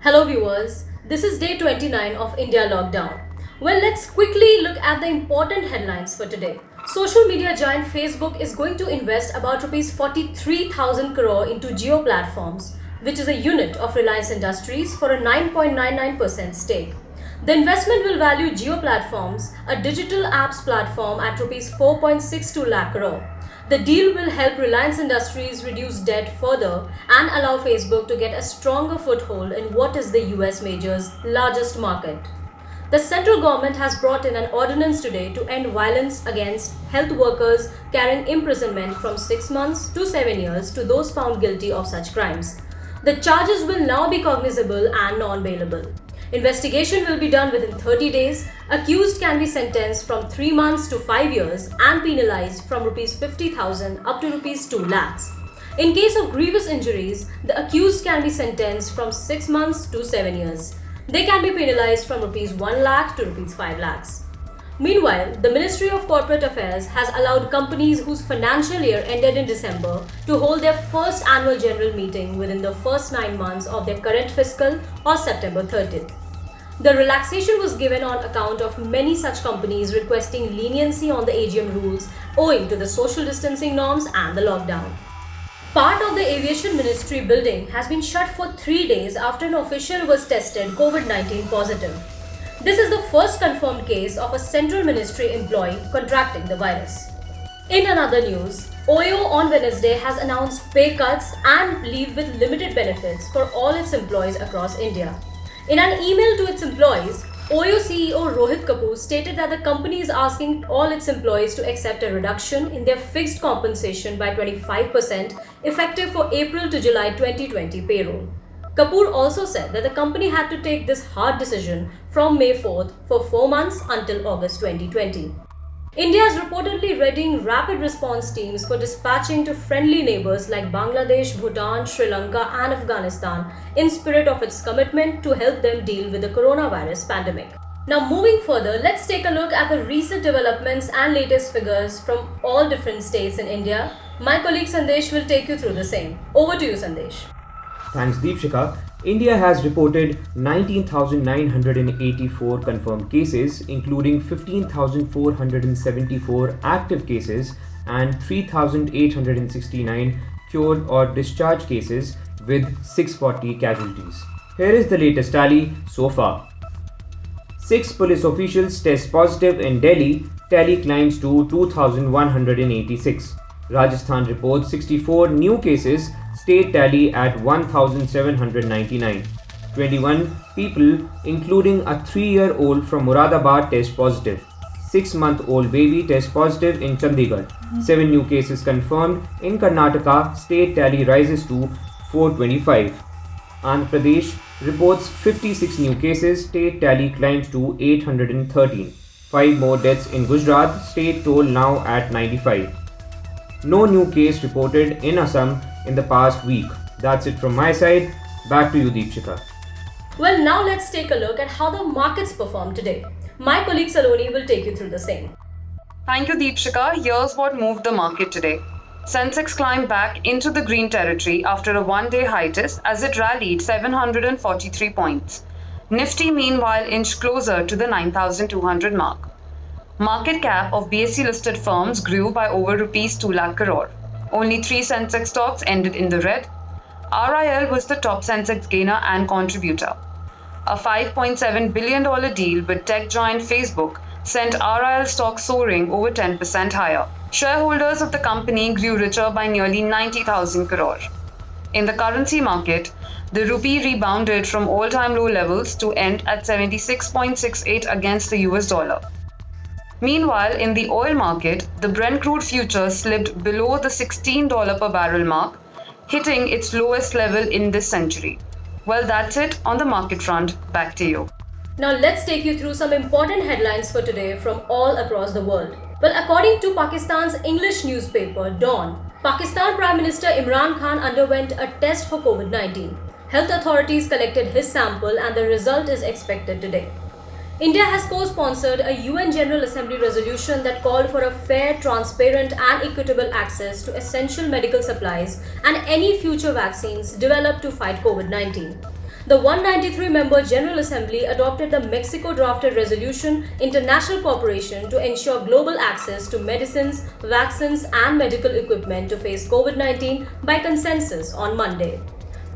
Hello viewers, this is day 29 of India lockdown. Well, let's quickly look at the important headlines for today. Social media giant Facebook is going to invest about Rs 43,000 crore into Jio Platforms, which is a unit of Reliance Industries, for a 9.99% stake. The investment will value Jio Platforms, a digital apps platform, at Rs 4.62 lakh crore. The deal will help Reliance Industries reduce debt further and allow Facebook to get a stronger foothold in what is the US major's largest market. The central government has brought in an ordinance today to end violence against health workers, carrying imprisonment from 6 months to 7 years to those found guilty of such crimes. The charges will now be cognizable and non-bailable. Investigation will be done within 30 days. Accused can be sentenced from 3 months to 5 years and penalized from Rs 50,000 up to Rs 2 lakhs. In case of grievous injuries, the accused can be sentenced from 6 months to 7 years. They can be penalized from Rs 1 lakh to Rs 5 lakhs. Meanwhile, the Ministry of Corporate Affairs has allowed companies whose financial year ended in December to hold their first annual general meeting within the first 9 months of their current fiscal or September 30th. The relaxation was given on account of many such companies requesting leniency on the AGM rules owing to the social distancing norms and the lockdown. Part of the Aviation Ministry building has been shut for 3 days after an official was tested COVID-19 positive. This is the first confirmed case of a central ministry employee contracting the virus. In another news, OYO on Wednesday has announced pay cuts and leave with limited benefits for all its employees across India. In an email to its employees, OYO CEO Rohit Kapoor stated that the company is asking all its employees to accept a reduction in their fixed compensation by 25% effective for April to July 2020 payroll. Kapoor also said that the company had to take this hard decision from May 4th for 4 months until August 2020. India is reportedly readying rapid response teams for dispatching to friendly neighbors like Bangladesh, Bhutan, Sri Lanka and Afghanistan in spirit of its commitment to help them deal with the coronavirus pandemic. Now moving further, let's take a look at the recent developments and latest figures from all different states in India. My colleague Sandesh will take you through the same. Over to you, Sandesh. Thanks, Deepshika. India has reported 19,984 confirmed cases, including 15,474 active cases and 3,869 cured or discharged cases, with 640 casualties. Here is the latest tally so far. 6 police officials test positive in Delhi. Tally climbs to 2,186. Rajasthan reports 64 new cases. State tally at 1,799. 21 people, including a 3-year-old from Moradabad, test positive. 6-month-old baby test positive in Chandigarh. 7 new cases confirmed in Karnataka. State tally rises to 425. Andhra Pradesh reports 56 new cases. State tally climbs to 813. 5 more deaths in Gujarat. State toll now at 95. No new case reported in Assam in the past week. That's it from my side. Back to you, Deepshika. Well, now let's take a look at how the markets performed today. My colleague Saloni will take you through the same. Thank you, Deepshika. Here's what moved the market today. Sensex climbed back into the green territory after a one-day hiatus as it rallied 743 points. Nifty, meanwhile, inched closer to the 9,200 mark. Market cap of BSE listed firms grew by over Rs 2 lakh crore. Only 3 Sensex stocks ended in the red. RIL was the top Sensex gainer and contributor. A $5.7 billion deal with tech giant Facebook sent RIL stock soaring over 10% higher. Shareholders of the company grew richer by nearly 90,000 crore. In the currency market, the rupee rebounded from all-time low levels to end at 76.68 against the US dollar. Meanwhile, in the oil market, the Brent crude future slipped below the $16 per barrel mark, hitting its lowest level in this century. Well, that's it on the market front. Back to you. Now let's take you through some important headlines for today from all across the world. Well, according to Pakistan's English newspaper Dawn, Pakistan Prime Minister Imran Khan underwent a test for COVID-19. Health authorities collected his sample and the result is expected today. India has co-sponsored a UN General Assembly resolution that called for a fair, transparent and equitable access to essential medical supplies and any future vaccines developed to fight COVID-19. The 193-member General Assembly adopted the Mexico-drafted resolution International Cooperation to ensure global access to medicines, vaccines and medical equipment to face COVID-19 by consensus on Monday.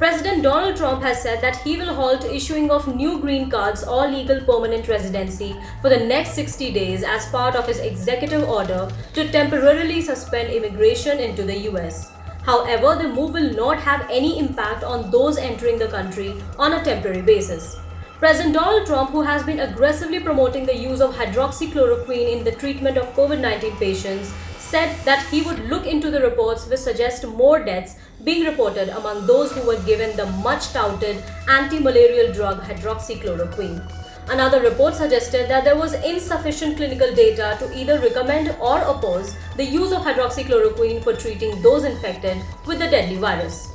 President Donald Trump has said that he will halt issuing of new green cards or legal permanent residency for the next 60 days as part of his executive order to temporarily suspend immigration into the US. However, the move will not have any impact on those entering the country on a temporary basis. President Donald Trump, who has been aggressively promoting the use of hydroxychloroquine in the treatment of COVID-19 patients, said that he would look into the reports which suggest more deaths being reported among those who were given the much touted anti-malarial drug hydroxychloroquine. Another report suggested that there was insufficient clinical data to either recommend or oppose the use of hydroxychloroquine for treating those infected with the deadly virus.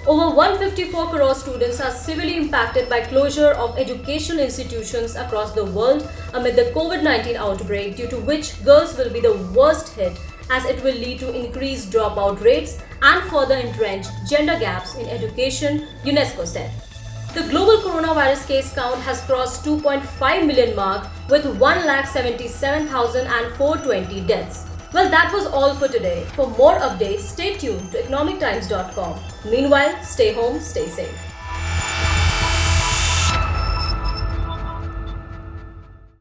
Over 154 crore students are severely impacted by closure of educational institutions across the world amid the COVID-19 outbreak, due to which girls will be the worst hit, as it will lead to increased dropout rates and further entrench gender gaps in education, UNESCO said. The global coronavirus case count has crossed 2.5 million mark with 1,77,420 deaths. Well, that was all for today. For more updates, stay tuned to economictimes.com. Meanwhile, stay home, stay safe.